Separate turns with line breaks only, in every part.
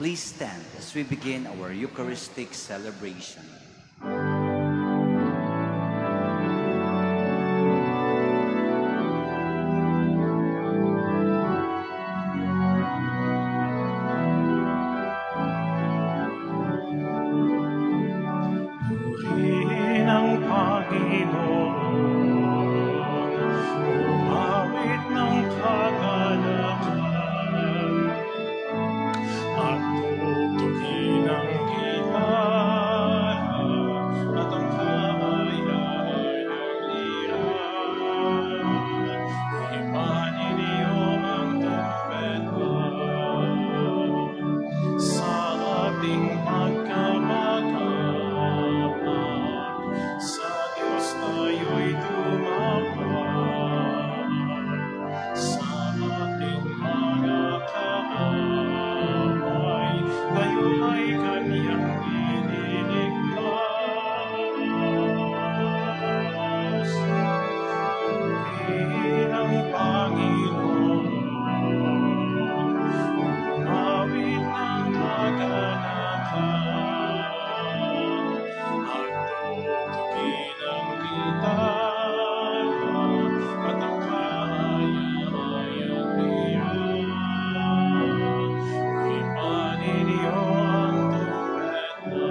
Please stand as we begin our Eucharistic celebration.
Purihin ang Panginoon, umawit ng kagalakan, at tutukin ang gitara at ang kahayahan ng lira. Ipanin niyo ang trumpeta sa ating pagkamagana. Sa Diyos tayo'y tumapat, sa ating mga kaaway, tayo ay Kanyang iniligtas. Purihin ang Panginoon, umawit ng kagalakan, at tutukin ang gitara at ang kahayahayang lira. Ipanin niyo ang trumpeta.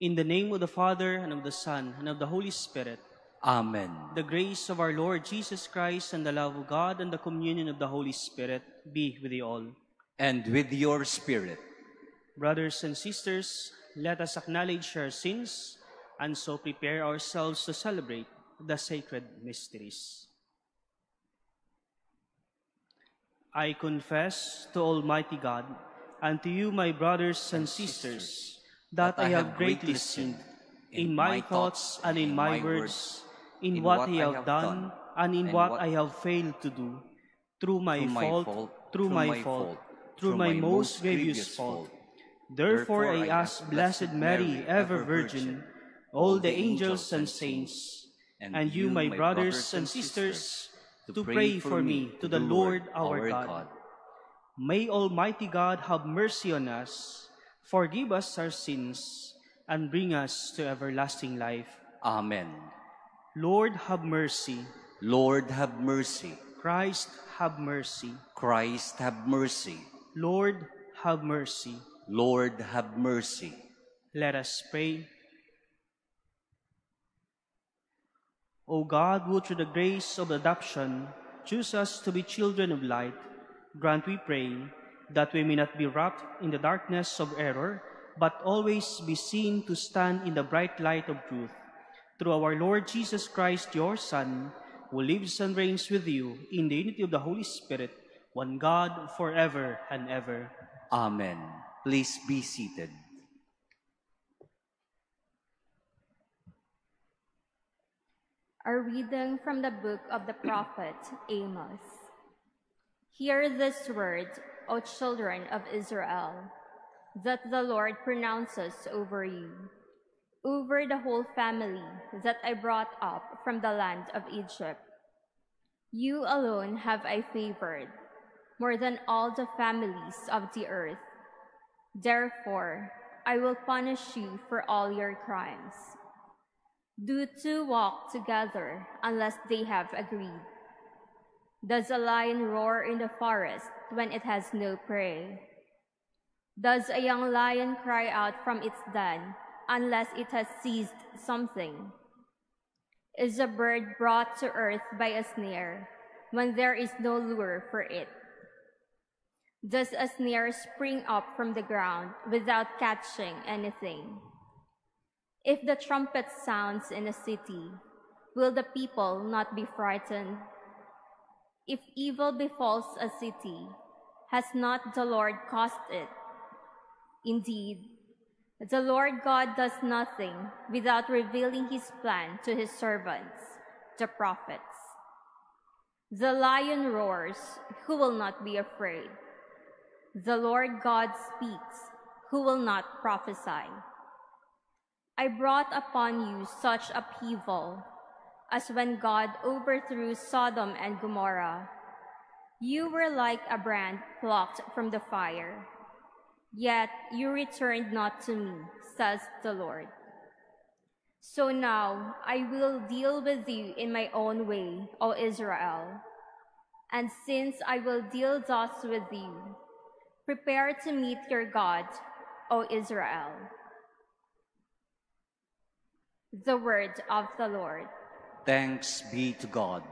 In the name of the Father, and of the Son, and of the Holy Spirit,
Amen.
the grace of our Lord Jesus Christ, and the love of God, and the communion of the Holy Spirit be with you all.
And with your spirit.
Brothers and sisters, let us acknowledge our sins, and so prepare ourselves to celebrate the sacred mysteries. I confess to Almighty God, and to you, my brothers and sisters, that I have greatly sinned in my thoughts and in my words, in what I have done and in what I have failed to do, through my fault, through my most grievous fault. Therefore I ask Blessed Mary, ever Virgin, all the angels and saints, and you, my brothers and sisters, to pray for me to the Lord our God. May Almighty God have mercy on us, forgive us our sins, and bring us to everlasting life.
Amen.
Lord, have mercy.
Lord, have mercy.
Christ, have mercy.
Christ, have mercy.
Lord, have mercy.
Lord, have mercy.
Let us pray. O God, who through the grace of adoption choose us to be children of light, grant, we pray, that we may not be wrapped in the darkness of error, but always be seen to stand in the bright light of truth. Through our Lord Jesus Christ, your Son, who lives and reigns with you in the unity of the Holy Spirit, one God, forever and ever.
Amen. Please be seated.
A reading from the book of the prophet Amos. Hear this word, O children of Israel, that the Lord pronounces over you, over the whole family that I brought up from the land of Egypt. You alone have I favored, more than all the families of the earth. Therefore, I will punish you for all your crimes. Do two walk together unless they have agreed? Does a lion roar in the forest when it has no prey? Does a young lion cry out from its den unless it has seized something? Is a bird brought to earth by a snare when there is no lure for it? Does a snare spring up from the ground without catching anything? If the trumpet sounds in a city, will the people not be frightened? If evil befalls a city, has not the Lord caused it? Indeed, the Lord God does nothing without revealing his plan to his servants, the prophets. The lion roars, who will not be afraid? The Lord God speaks, who will not prophesy? I brought upon you such upheaval, as when God overthrew Sodom and Gomorrah. You were like a brand plucked from the fire. Yet you returned not to me, says the Lord. So now I will deal with you in my own way, O Israel. And since I will deal thus with you, prepare to meet your God, O Israel. The word of the Lord.
Thanks be to God.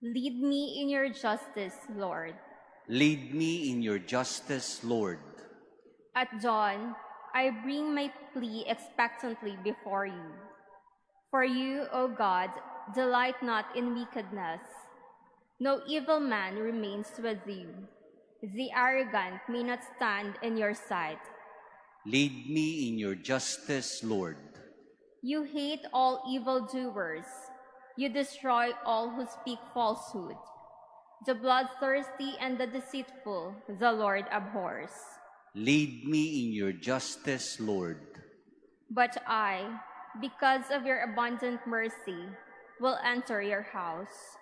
Lead me in your justice, Lord.
Lead me in your justice, Lord.
At dawn, I bring my plea expectantly before you. For you, O God, delight not in wickedness. No evil man remains with you. The arrogant may not stand in your sight.
Lead me in your justice, Lord.
You hate all evildoers. You destroy all who speak falsehood. The bloodthirsty and the deceitful, the Lord abhors.
Lead me in your justice, Lord.
But I, because of your abundant mercy, will enter your house.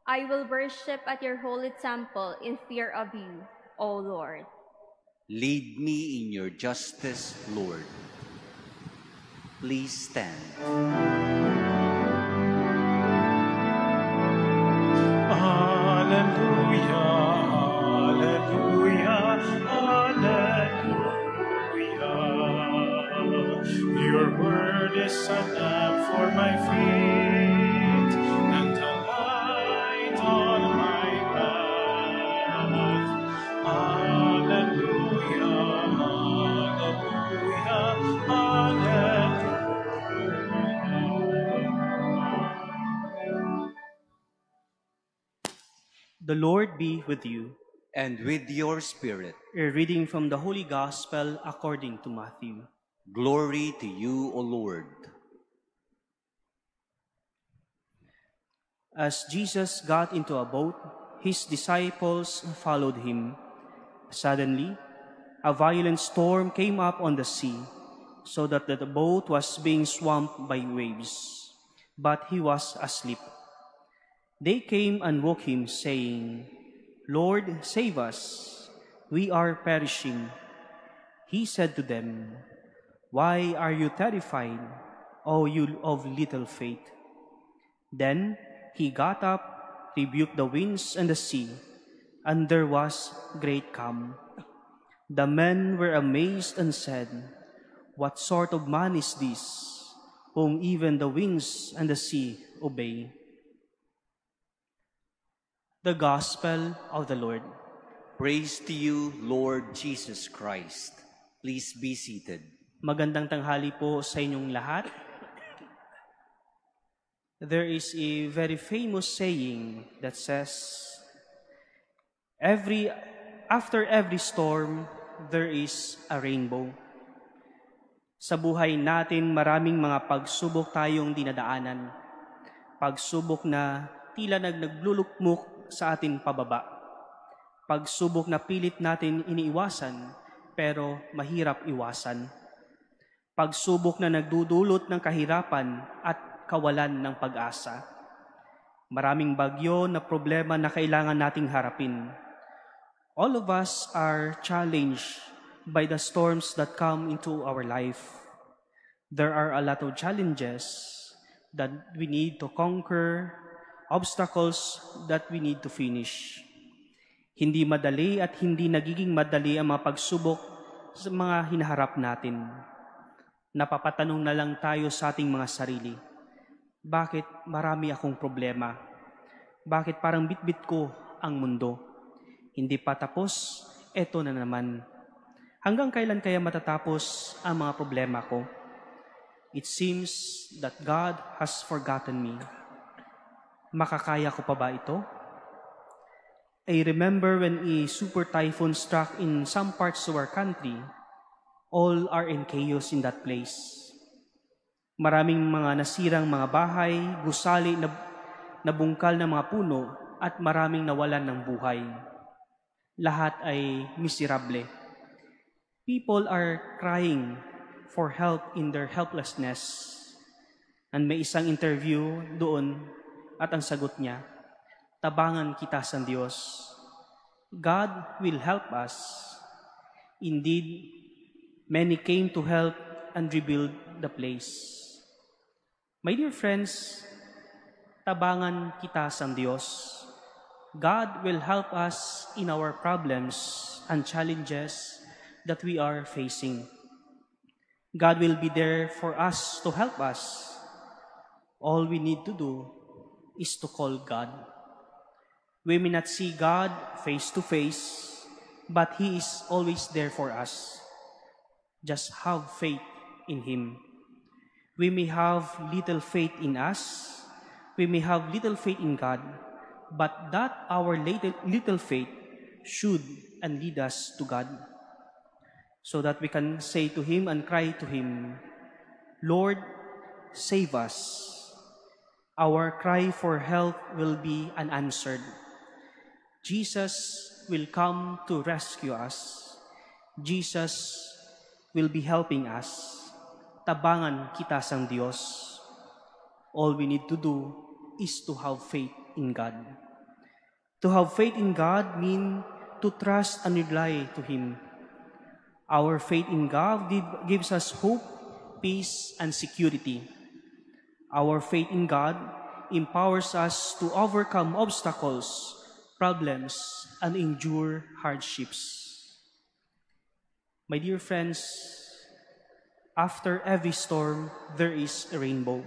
I will worship at your holy temple in fear of you, O Lord.
Lead me in your justice, Lord. Please stand.
Hallelujah, hallelujah, hallelujah. Your word is a lamp for my feet and a light on my path. Hallelujah, hallelujah, hallelujah.
The Lord be with you.
And with your spirit,
A reading from the Holy Gospel according to Matthew.
glory to you, O Lord.
As Jesus got into a boat, his disciples followed him. Suddenly, a violent storm came up on the sea, so that the boat was being swamped by waves. But he was asleep. They came and woke him, saying, "Lord, save us. We are perishing." He said to them, "Why are you terrified, O you of little faith?" Then he got up, rebuked the winds and the sea, and there was great calm. The men were amazed and said, "What sort of man is this, whom even the winds and the sea obey?" The Gospel of the Lord.
Praise to you, Lord Jesus Christ. Please be seated.
Magandang tanghali po sa inyong lahat. There is a very famous saying that says, after every storm, there is a rainbow. Sa buhay natin, maraming mga pagsubok tayong dinadaanan. Pagsubok na tila naglulukmok sa atin pababa. Pagsubok na pilit natin iniiwasan, pero mahirap iwasan. Pagsubok na nagdudulot ng kahirapan at kawalan ng pag-asa. Maraming bagyo na problema na kailangan nating harapin. All of us are challenged by the storms that come into our life. There are a lot of challenges that we need to conquer, obstacles that we need to finish. Hindi madali at hindi nagiging madali ang mga pagsubok sa mga hinaharap natin. Napapatanong na lang tayo sa ating mga sarili, bakit marami akong problema? Bakit parang bitbit ko ang mundo? Hindi pa tapos, eto na naman. Hanggang kailan kaya matatapos ang mga problema ko? It seems that God has forgotten me. Makakaya ko pa ba ito? I remember when a super typhoon struck in some parts of our country, all are in chaos in that place. Maraming mga nasirang mga bahay, gusali na nabungkal ng mga puno, at maraming nawalan ng buhay. Lahat ay miserable. People are crying for help in their helplessness. And may isang interview doon at ang sagot niya, tabangan kita sa Diyos. God will help us. Indeed, many came to help and rebuild the place. My dear friends, tabangan kita sa Diyos. God will help us in our problems and challenges that we are facing. God will be there for us to help us. All we need to do is to call God. We may not see God face to face, but He is always there for us. Just have faith in Him. We may have little faith in us, we may have little faith in God, but that our little faith should and lead us to God, so that we can say to Him and cry to Him, Lord, save us. Our cry for help will be unanswered. Jesus will come to rescue us. Jesus will be helping us. Tabangan kita sang Diyos. All we need to do is to have faith in God. To have faith in God means to trust and rely to Him. Our faith in God gives us hope, peace, and security. Our faith in God empowers us to overcome obstacles, problems, and endure hardships. My dear friends, after every storm, there is a rainbow.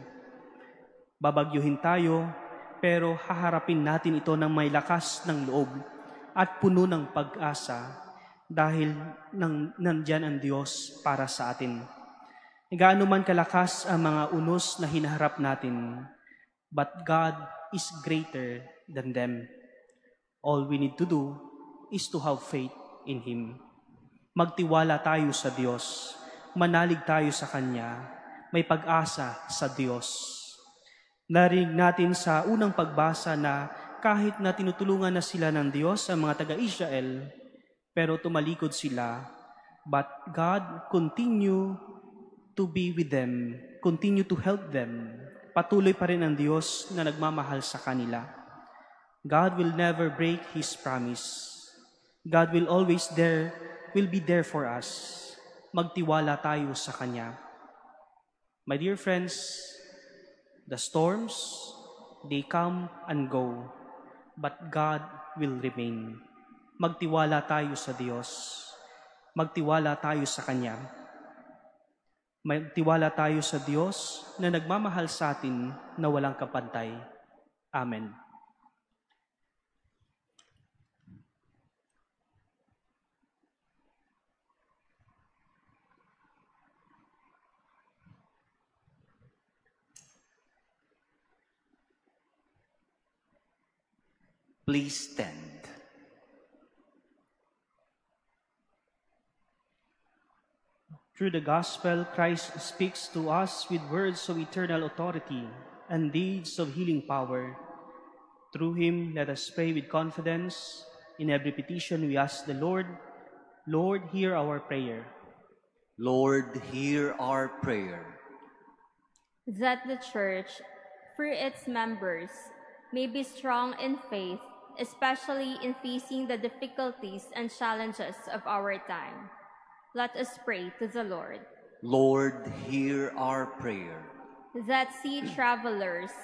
Babagyuhin tayo, pero haharapin natin ito ng may lakas ng loob at puno ng pag-asa dahil nandyan ang Diyos para sa atin. Gaano man kalakas ang mga unos na hinaharap natin, but God is greater than them. All we need to do is to have faith in Him. Magtiwala tayo sa Diyos. Manalig tayo sa Kanya. May pag-asa sa Diyos. Narinig natin sa unang pagbasa na kahit na tinutulungan na sila ng Diyos ang mga taga-Israel, pero tumalikod sila, but God continue to be with them, continue to help them. Patuloy pa rin ang Diyos na nagmamahal sa kanila. God will never break His promise. God will be there for us. Magtiwala tayo sa Kanya. My dear friends, the storms, they come and go, but God will remain. Magtiwala tayo sa Diyos. Magtiwala tayo sa Kanya. Magtiwala tayo sa Diyos na nagmamahal sa atin na walang kapantay. Amen.
Please stand.
Through the gospel, Christ speaks to us with words of eternal authority and deeds of healing power. Through Him, let us pray with confidence. In every petition, we ask the Lord, Lord, hear our prayer.
Lord, hear our prayer.
That the Church, through its members, may be strong in faith, especially in facing the difficulties and challenges of our time. Let us pray to the Lord.
Lord, hear our prayer.
That sea travelers,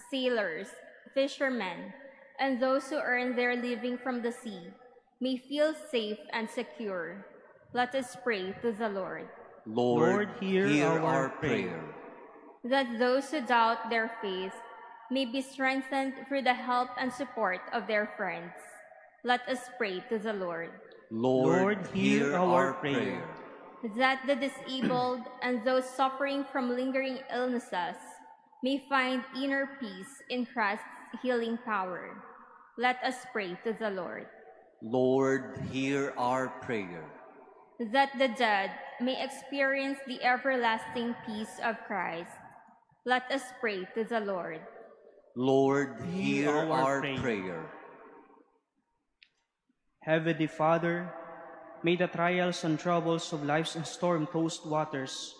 sailors, fishermen, and those who earn their living from the sea may feel safe and secure. Let us pray to the Lord.
Lord, hear our prayer.
That those who doubt their faith may be strengthened through the help and support of their friends. Let us pray to the Lord.
Lord, hear our prayer.
That the disabled and those suffering from lingering illnesses may find inner peace in Christ's healing power. Let us pray to the Lord.
Lord, hear our prayer.
That the dead may experience the everlasting peace of Christ. Let us pray to the Lord.
Lord, hear our prayer.
Heavenly Father, may the trials and troubles of life's storm-tossed waters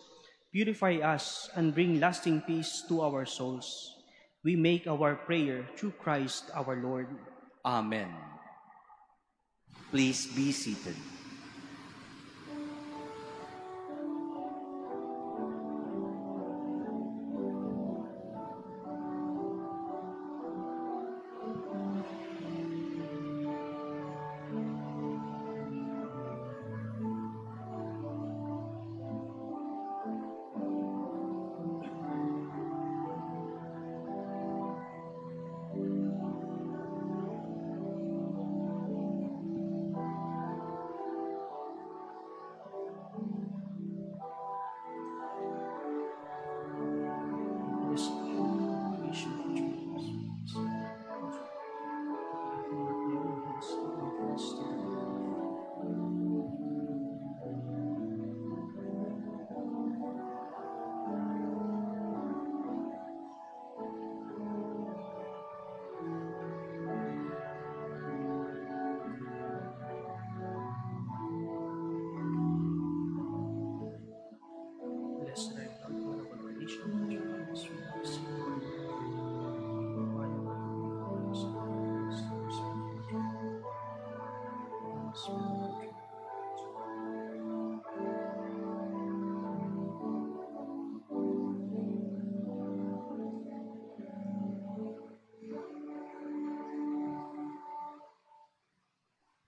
Purify us and bring lasting peace to our souls. We make our prayer through Christ our Lord.
Amen. Please be seated.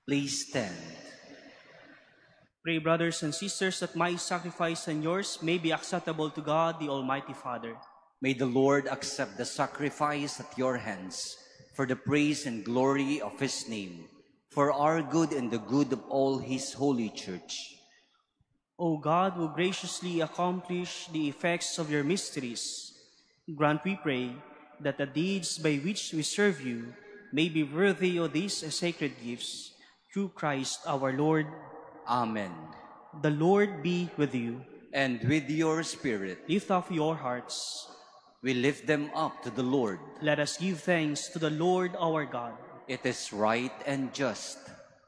Please stand.
Pray, brothers and sisters, that my sacrifice and yours may be acceptable to God, the Almighty Father.
May the Lord accept the sacrifice at your hands for the praise and glory of his name, for our good and the good of all his holy church.
O God, who graciously accomplish the effects of your mysteries, grant, we pray, that the deeds by which we serve you may be worthy of these sacred gifts, through Christ our Lord.
Amen.
The Lord be with you.
And with your spirit.
Lift up your hearts.
We lift them up to the Lord.
Let us give thanks to the Lord our God.
It is right and just.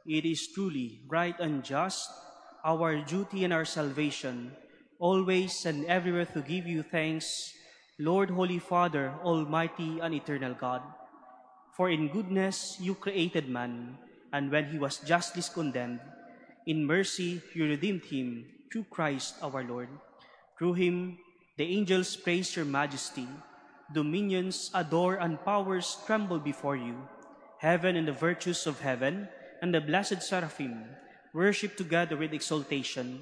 It is truly right and just, our duty and our salvation, always and everywhere to give you thanks, Lord, Holy Father, Almighty and Eternal God. For in goodness you created man, and when he was justly condemned, in mercy you redeemed him through Christ our Lord. Through him the angels praise your majesty, dominions adore and powers tremble before you. Heaven and the virtues of heaven and the blessed seraphim worship together with exultation.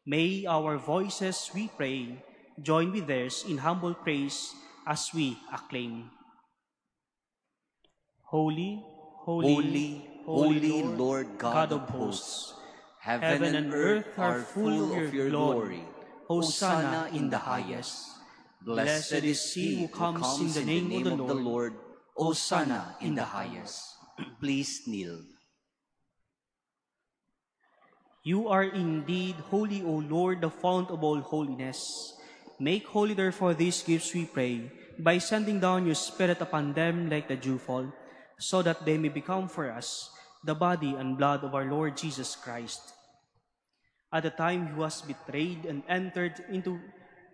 May our voices, we pray, join with theirs in humble praise as we acclaim. Holy, holy,
holy Lord God of hosts. Heaven and earth are full of your glory. Hosanna in the highest. Blessed is he who comes in the name of the Lord. Hosanna in the highest. Please kneel.
You are indeed holy, O Lord, the fount of all holiness. Make holy therefore these gifts, we pray, by sending down your Spirit upon them like the dewfall, so that they may become for us the body and blood of our Lord Jesus Christ. At the time he was betrayed and entered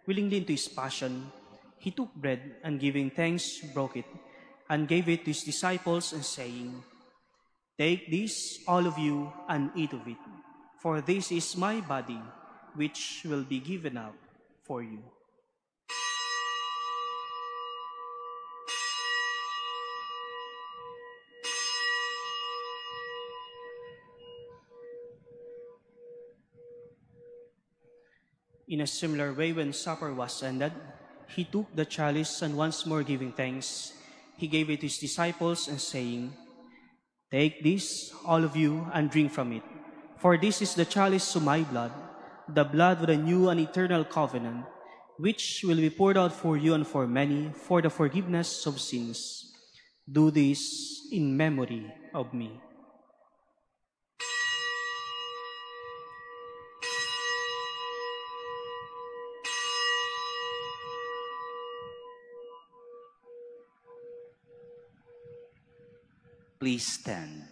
willingly into his passion, he took bread and giving thanks, broke it, and gave it to his disciples, and saying, "Take this, all of you, and eat of it, for this is my body, which will be given up for you." In a similar way, when supper was ended, he took the chalice, and once more giving thanks, he gave it to his disciples, and saying, "Take this, all of you, and drink from it. For this is the chalice of my blood, the blood of the new and eternal covenant, which will be poured out for you and for many for the forgiveness of sins. Do this in memory of me."
Please stand.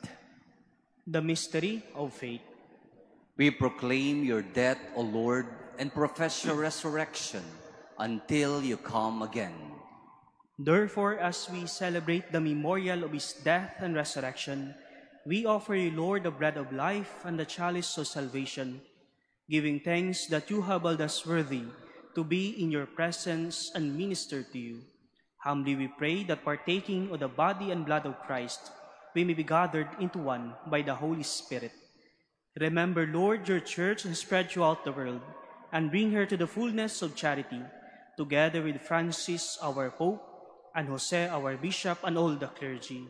The mystery of faith.
We proclaim your death, O Lord, and profess your resurrection until you come again.
Therefore, as we celebrate the memorial of his death and resurrection, we offer you, Lord, the bread of life and the chalice of salvation, giving thanks that you have held us worthy to be in your presence and minister to you. Humbly we pray that partaking of the body and blood of Christ, we may be gathered into one by the Holy Spirit. Remember, Lord, your church and spread throughout the world, and bring her to the fullness of charity, together with Francis, our Pope, and Jose, our Bishop, and all the clergy.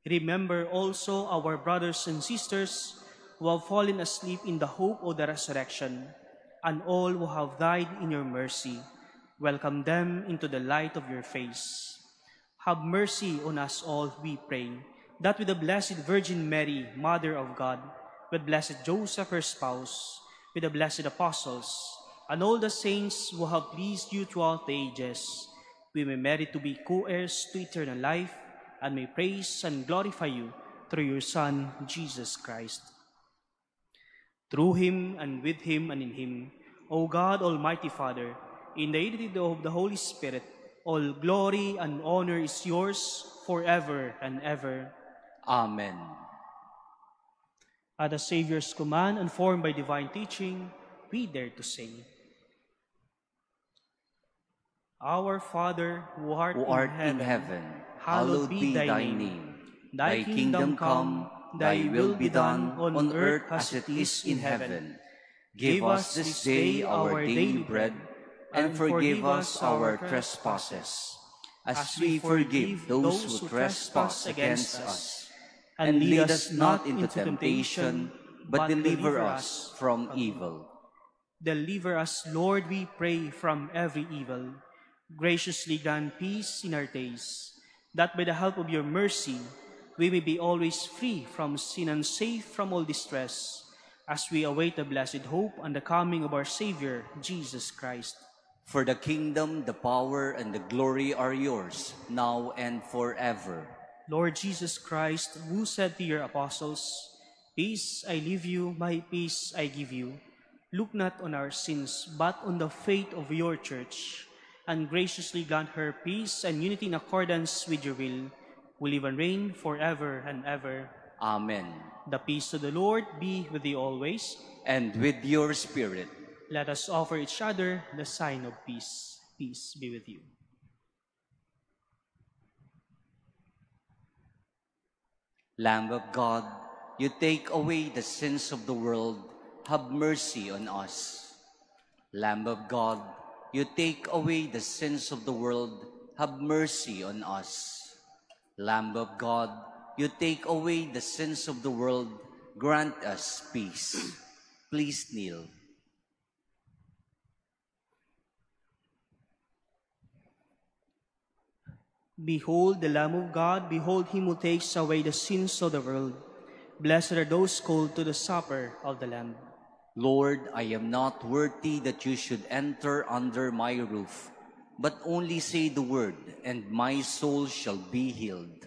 Remember also our brothers and sisters who have fallen asleep in the hope of the resurrection, and all who have died in your mercy. Welcome them into the light of your face. Have mercy on us all, we pray, that with the Blessed Virgin Mary, Mother of God, with blessed Joseph, her spouse, with the blessed apostles, and all the saints who have pleased you throughout the ages, we may merit to be co-heirs to eternal life, and may praise and glorify you through your Son, Jesus Christ. Through him, and with him, and in him, O God, Almighty Father, in the unity of the Holy Spirit, all glory and honor is yours forever and ever.
Amen.
At the Savior's command and formed by divine teaching, we dare to say, Our Father, who art in heaven, hallowed be thy name. Thy kingdom come, thy will be done on earth as it is in heaven. Give us this day our daily bread, and forgive us our trespasses, as we forgive those who trespass against us. And lead us not into temptation, but deliver us from evil. Deliver us, Lord, we pray, from every evil. Graciously grant peace in our days, that by the help of your mercy, we may be always free from sin and safe from all distress, as we await the blessed hope and the coming of our Savior, Jesus Christ.
For the kingdom, the power, and the glory are yours, now and forever.
Lord Jesus Christ, who said to your apostles, Peace I leave you, my peace I give you, look not on our sins, but on the faith of your church, and graciously grant her peace and unity in accordance with your will, who live and reign forever and ever.
Amen.
The peace of the Lord be with you always.
And with your spirit.
Let us offer each other the sign of peace. Peace be with you.
Lamb of God, you take away the sins of the world, have mercy on us. Lamb of God, you take away the sins of the world, have mercy on us. Lamb of God, you take away the sins of the world, grant us peace. Please kneel.
Behold the Lamb of God, behold him who takes away the sins of the world. Blessed are those called to the supper of the Lamb.
Lord, I am not worthy that you should enter under my roof, but only say the word, and my soul shall be healed.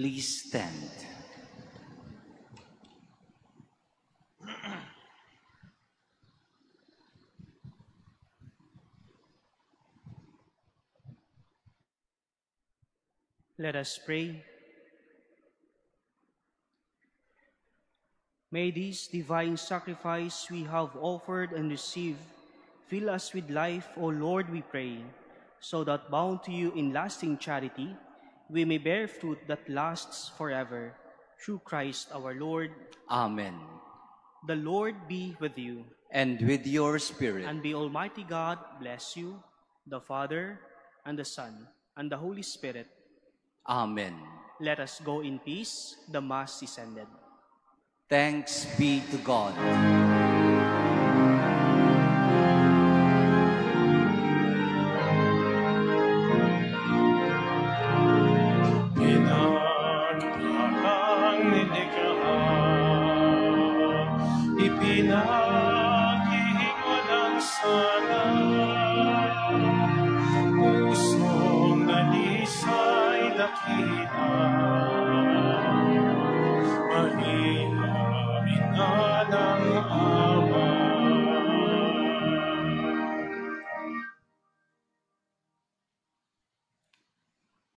Please stand.
Let us pray. May this divine sacrifice we have offered and received fill us with life, O Lord, we pray, so that bound to you in lasting charity, we may bear fruit that lasts forever. Through Christ our Lord.
Amen.
The Lord be with you.
And with your spirit.
And may Almighty God bless you, the Father, and the Son, and the Holy Spirit.
Amen.
Let us go in peace. The Mass is ended.
Thanks be to God.
Pinagparang nilikha, ipinag-iingon ang sana.